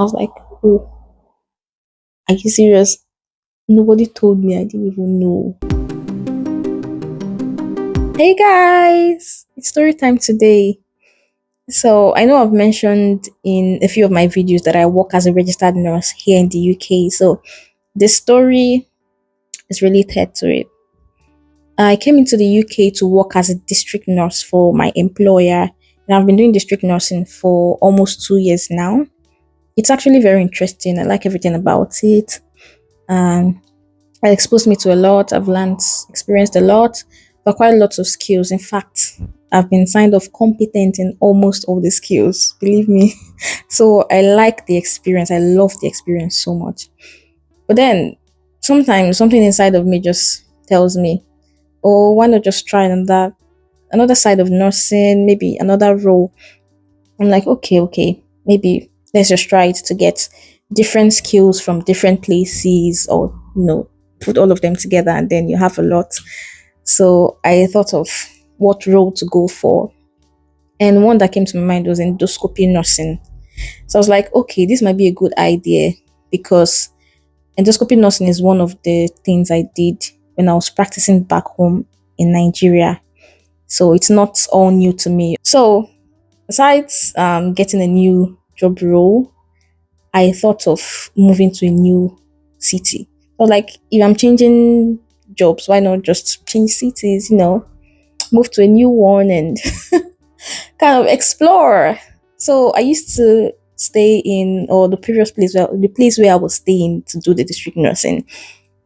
I was like, oh, are you serious? Nobody told me. I didn't even know. Hey guys, it's story time today. So I know I've mentioned in a few of my videos that I work as a registered nurse here in the UK. So this story is related to it. I came into the UK to work as a district nurse for my employer, and I've been doing district nursing for almost 2 years now. It's actually very interesting. I like everything about it. Um, it exposed me to a lot. I've learned, experienced a lot, but quite lots of skills. In fact, I've been signed off competent in almost all the skills, believe me. So I like the experience. I love the experience so much. But then sometimes something inside of me just tells me, oh, why not just try another side of nursing, maybe another role. I'm like, okay, maybe let's just try it to get different skills from different places, or put all of them together, and then you have a lot. So I thought of what role to go for, and one that came to my mind was endoscopy nursing. So I was like, okay, this might be a good idea, because endoscopy nursing is one of the things I did when I was practicing back home in Nigeria. So it's not all new to me. So besides getting a new job role, I thought of moving to a new city. I was like, if I'm changing jobs, why not just change cities, move to a new one and kind of explore. So I used to stay in, or the place where I was staying to do the district nursing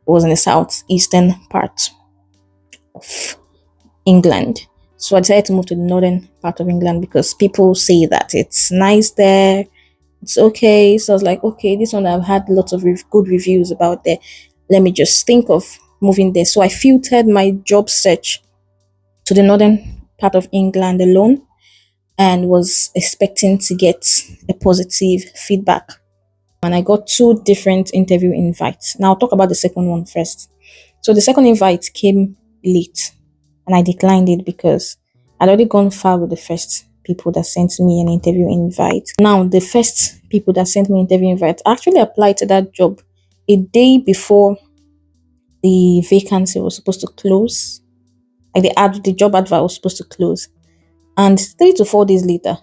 was in the southeastern part of England. So I decided to move to the northern part of England because people say that it's nice there, it's okay. So I was like, okay, this one I've had lots of good reviews about there. Let me just think of moving there. So I filtered my job search to the northern part of England alone, and was expecting to get a positive feedback. And I got two different interview invites. Now I'll talk about the second one first. So the second invite came late, and I declined it because I'd already gone far with the first people that sent me an interview invite. Now, the first people that sent me interview invite actually applied to that job a day before the vacancy was supposed to close. Like the job advert was supposed to close. And 3 to 4 days later,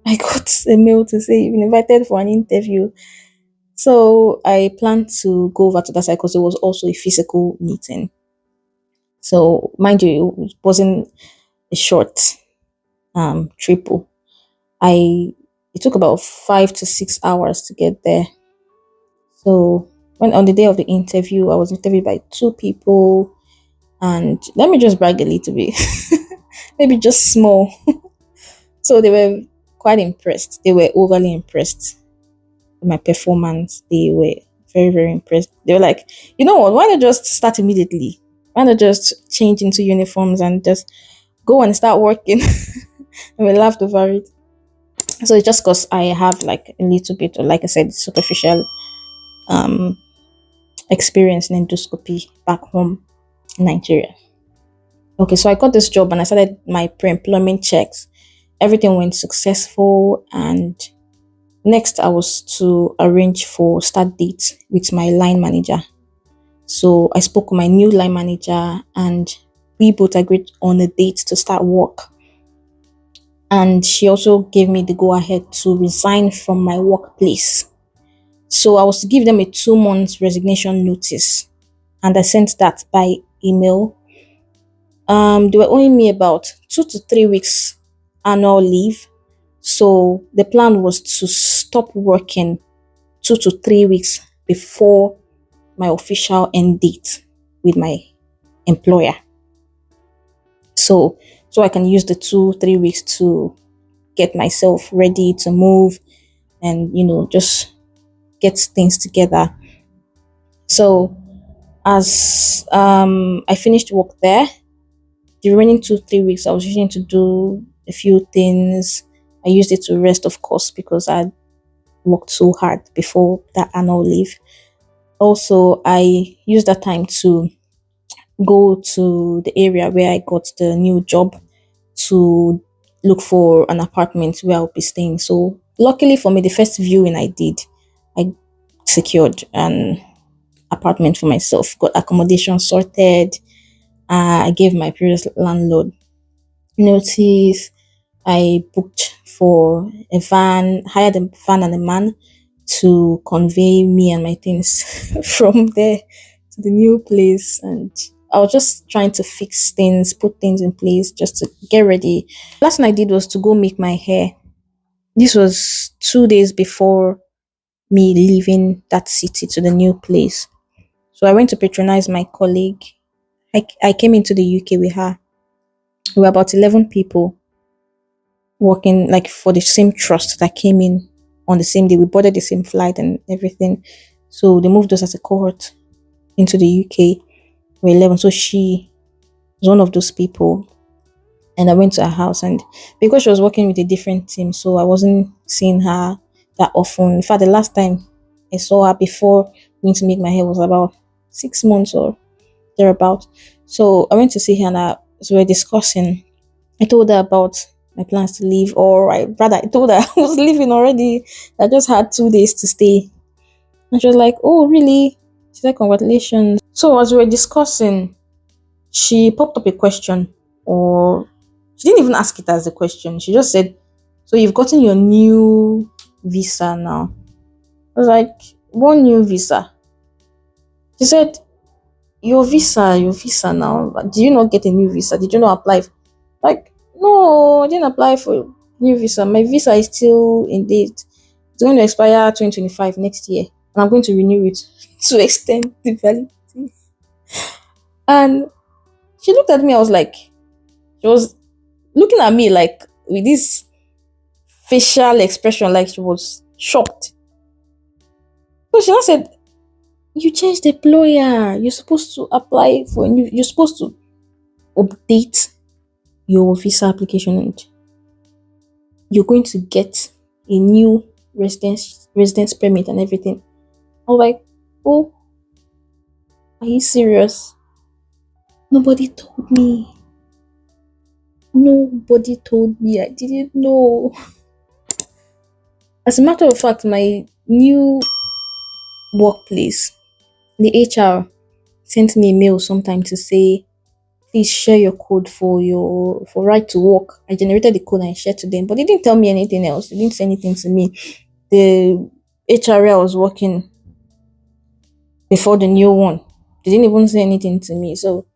I got a mail to say you've been invited for an interview. So I planned to go over to that side because it was also a physical meeting. So mind you, it wasn't a short triple. It took about 5 to 6 hours to get there. So when on the day of the interview, I was interviewed by two people, and let me just brag a little bit, maybe just small. So they were quite impressed. They were overly impressed with my performance. They were very, very impressed. They were like, you know what? Why not just start immediately? Why not just change into uniforms and just go and start working? And we laughed over it. So it's just because I have like a little bit, or like I said, superficial um experience in endoscopy back home in Nigeria. Okay, so I got this job and I started my pre-employment checks. Everything went successful, and next I was to arrange for start date with my line manager. So I spoke with my new line manager, and we both agreed on a date to start work. And she also gave me the go ahead to resign from my workplace. So I was to give them a 2 months resignation notice, and I sent that by email. They were owing me about 2 to 3 weeks annual leave. So the plan was to stop working 2 to 3 weeks before my official end date with my employer. So I can use the 2 3 weeks to get myself ready to move, and just get things together. So as I finished work there, the remaining 2 3 weeks I was using to do a few things. I used it to rest, of course, because I worked so hard before that annual leave. Also, I used that time to go to the area where I got the new job to look for an apartment where I'll be staying. So luckily for me, the first viewing I did, secured an apartment for myself, got accommodation sorted. I gave my previous landlord notice. I booked for a van, hired a van and a man to convey me and my things from there to the new place. And I was just trying to fix things, put things in place just to get ready. Last thing I did was to go make my hair. This was 2 days before me leaving that city to the new place. So I went to patronize my colleague. I came into the UK with her. We were about 11 people working like for the same trust that came in on the same day. We boarded the same flight and everything. So they moved us as a cohort into the UK. We're 11. So she was one of those people. And I went to her house, and because she was working with a different team, so I wasn't seeing her that often. In fact, the last time I saw her before going to make my hair was about 6 months or thereabout. So I went to see her, and so we were discussing. I told her about my plans to leave, or rather, I told her I was leaving already. I just had 2 days to stay. And she was like, "Oh, really?" She said, "Congratulations." So as we were discussing, she popped up a question, or she didn't even ask it as a question. She just said, "So you've gotten your new visa now?" I was like, "What new visa?" She said, your visa now. Did you not get a new visa? Did you not apply? Like, no, I didn't apply for new visa. My visa is still in date. It's going to expire 2025 next year, and I'm going to renew it to extend the validity. And she looked at me. I was like, she was looking at me like with this facial expression, like she was shocked. So she now said, "You changed employer. You're supposed to apply for a new. You're supposed to update your visa application, and you're going to get a new residence permit and everything." I was like, "Oh, are you serious? Nobody told me. Nobody told me. I didn't know." As a matter of fact, my new workplace, the HR sent me a mail sometime to say, "Please share your code for right to work." I generated the code and I shared to them, but they didn't tell me anything else. They didn't say anything to me. The HR I was working before the new one, they didn't even say anything to me. So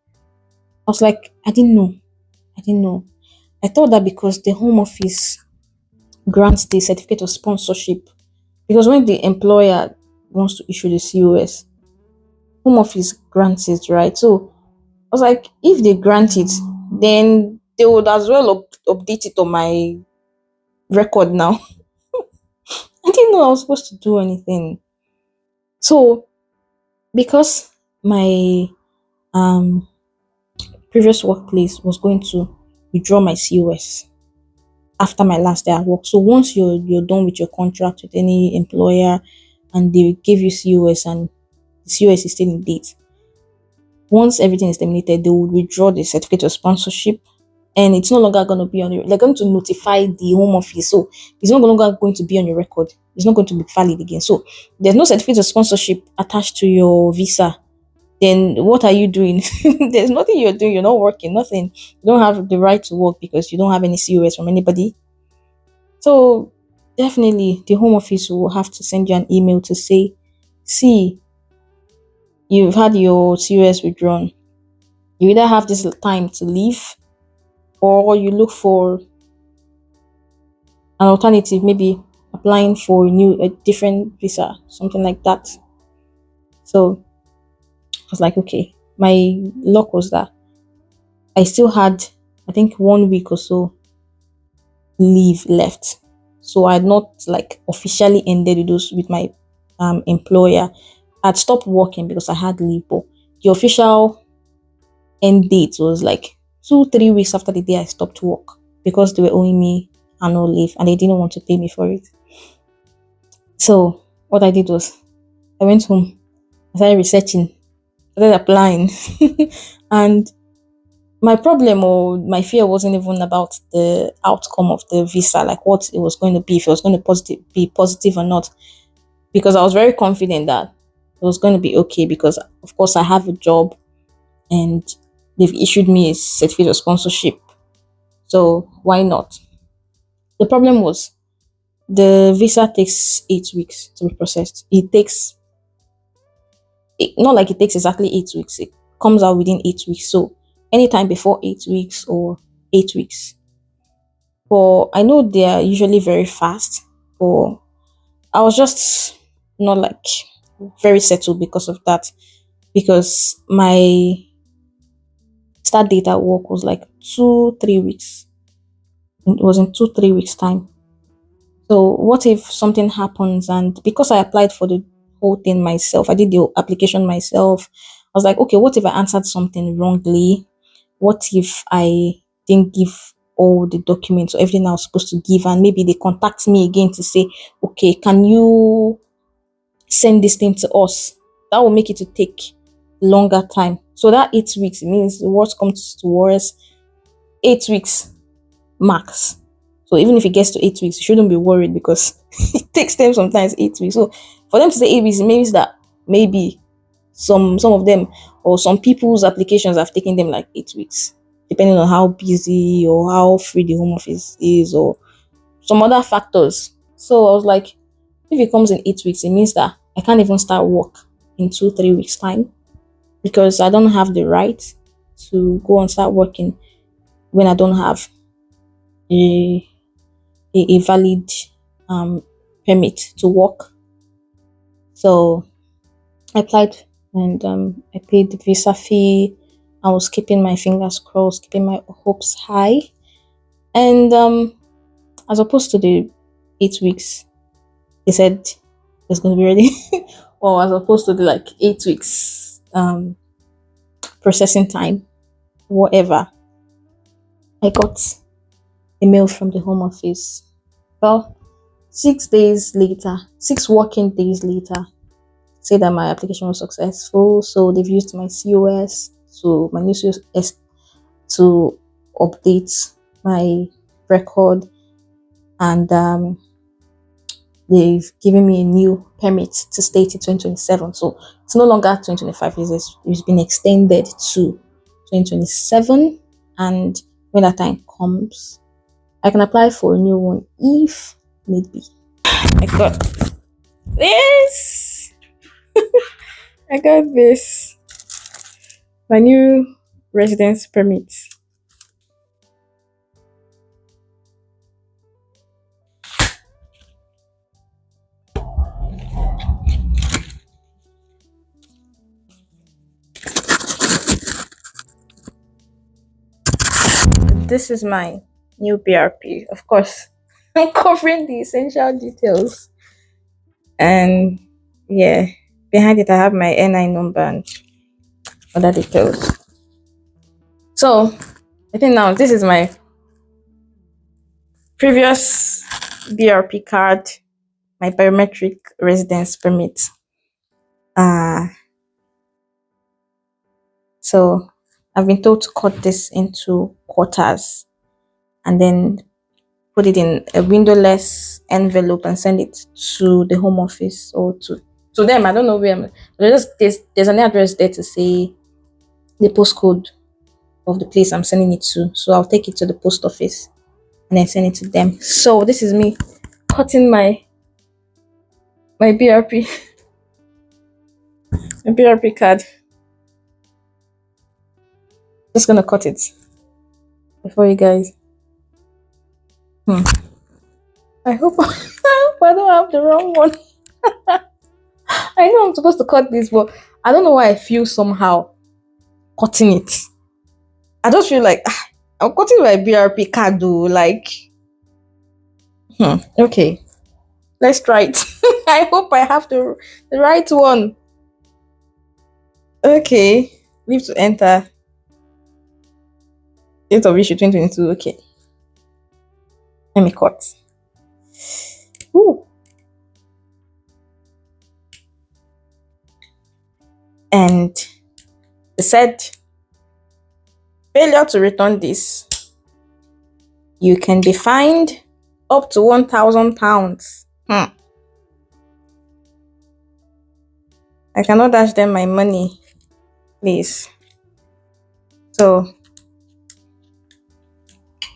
I was like, I didn't know. I didn't know. I thought that because the home office grants the certificate of sponsorship, because when the employer wants to issue the COS, home office grants it, right? So I was like, if they grant it, then they would as well update it on my record now. I didn't know I was supposed to do anything. So because my um previous workplace was going to withdraw my COS after my last day at work. So once you're done with your contract with any employer and they give you COS and the COS is still in date, once everything is terminated, they will withdraw the certificate of sponsorship, and it's no longer going to be on your, they're going to notify the home office. So it's no longer going to be on your record. It's not going to be valid again. So there's no certificate of sponsorship attached to your visa. Then what are you doing? There's nothing you're doing. You're not working, nothing. You don't have the right to work because you don't have any COS from anybody. So definitely the home office will have to send you an email to say, "See, you've had your COS withdrawn. You either have this time to leave, or you look for an alternative, maybe applying for a different visa, something like that." So I was like, okay. My luck was that I still had, I think, 1 week or so leave left. So I had not like officially ended with those with my employer. I'd stopped working because I had leave, but the official end date was like 2 3 weeks after the day I stopped work, because they were owing me annual leave and they didn't want to pay me for it. So what I did was I went home, I started researching, started applying, and my problem or my fear wasn't even about the outcome of the visa, like what it was going to be, if it was going to be positive or not. because I was very confident that it was going to be okay because, of course, I have a job and they've issued me a certificate of sponsorship. So why not? The problem was the visa takes 8 weeks to be processed. Not like it takes exactly 8 weeks. It comes out within 8 weeks. So anytime before 8 weeks or 8 weeks. But I know they are usually very fast. But I was just not like very settled because of that. Because my start date at work was like 2, 3 weeks. It was in 2, 3 weeks time. So what if something happens, and because I applied for the whole thing myself, I did the application myself. I was like, okay, what if I answered something wrongly? What if I didn't give all the documents or everything I was supposed to give, and maybe they contact me again to say, okay, can you send this thing to us? That will make it to take longer time. So that 8 weeks, it means the worst comes to worst, 8 weeks max. So even if it gets to 8 weeks, you shouldn't be worried because it takes them sometimes 8 weeks. So for them to say 8 weeks, it means that maybe some of them or some people's applications have taken them like 8 weeks, depending on how busy or how free the home office is or some other factors. So I was like, if it comes in 8 weeks, it means that I can't even start work in 2, 3 weeks time because I don't have the right to go and start working when I don't have a a valid um, permit to work. So I applied and I paid the visa fee. I was keeping my fingers crossed, keeping my hopes high. And as opposed to the 8 weeks, they said it's going to be ready. Or as opposed to the like 8 weeks processing time, whatever. I got a mail from the home office. Well, 6 days later, 6 working days later, say that my application was successful. So they've used my COS to my new COS to update my record, and they've given me a new permit to stay till 2027. So it's no longer 2025. It's been extended to 2027, and when that time comes, I can apply for a new one if need be. I got this. I got this. My new residence permit. This is my new BRP. Of course, I'm covering the essential details. And yeah, behind it, I have my NI number and other details. So I think now this is my previous BRP card, my biometric residence permit. So I've been told to cut this into quarters and then put it in a windowless envelope and send it to the home office or to them. I don't know where. There's an address there to say the postcode of the place I'm sending it to. So I'll take it to the post office and then send it to them. So this is me cutting my BRP my BRP card. Just gonna cut it before you guys. I hope I hope I don't have the wrong one. I know I'm supposed to cut this, but I don't know why I feel somehow cutting it. I just feel like I'm cutting my BRP card though. Like, okay, let's try it. I hope I have the right one. Okay, leave to enter. Date of issue 2022. Okay, let me cut. Ooh. And they said, failure to return this, you can be fined up to £1,000. I cannot dash them my money, please. So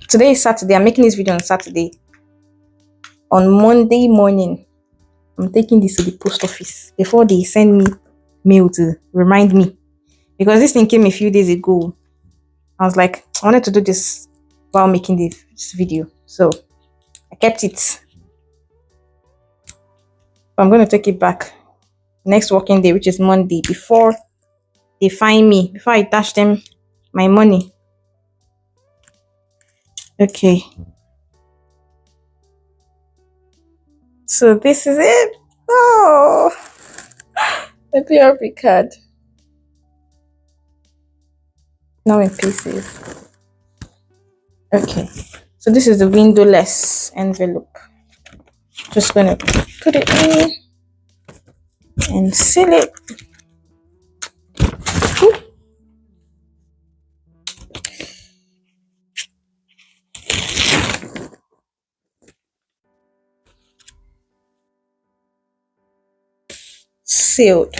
today is Saturday. I'm making this video on Saturday. On Monday morning, I'm taking this to the post office before they send me mail to remind me. Because this thing came a few days ago. I was like, I wanted to do this while making this video. So I kept it. I'm going to take it back next working day, which is Monday, before they find me, before I dash them my money. Okay. So this is it. Oh, the PRP card. Now in pieces. Okay. So this is the windowless envelope. Just gonna put it in and seal it. Ooh. Sealed.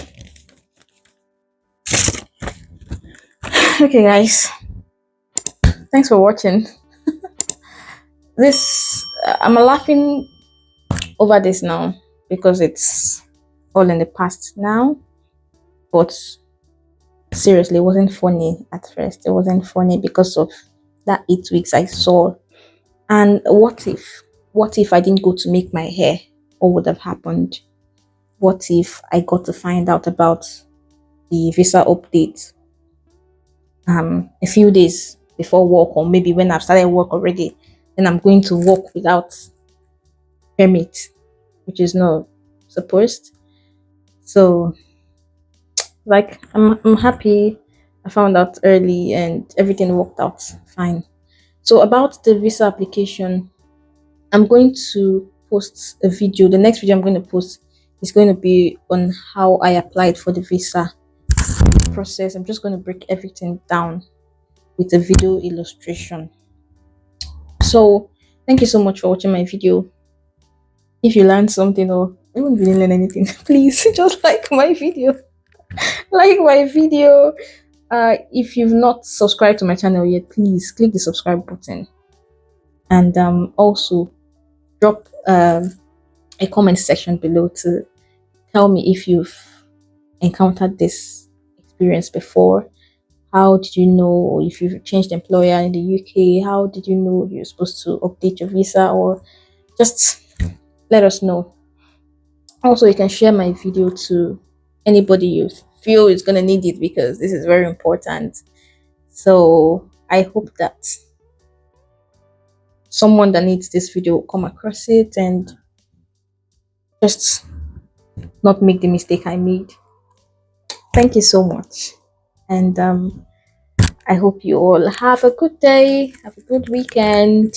Okay, guys. Thanks for watching. I'm laughing over this now because it's all in the past now. But seriously, it wasn't funny at first. It wasn't funny because of that 8 weeks I saw. And what if I didn't go to make my hair? What would have happened? What if I got to find out about the visa update a few days before work, or maybe when I've started work already, then I'm going to work without permit, which is not supposed. So like I'm happy I found out early and everything worked out fine. So about the visa application, I'm going to post a video. The next video I'm going to post is going to be on how I applied for the visa process. I'm just going to break everything down with a video illustration. So thank you so much for watching my video. If you learned something, or even if you didn't learn anything, please just like my video. Like my video. If you've not subscribed to my channel yet, please click the subscribe button, and also drop a comment section below to tell me if you've encountered this experience before. How did you know? Or if you've changed employer in the UK, how did you know you're supposed to update your visa? Or just let us know. Also, you can share my video to anybody you feel is going to need it, because this is very important. So I hope that someone that needs this video will come across it and just not make the mistake I made. Thank you so much. And I hope you all have a good day, have a good weekend.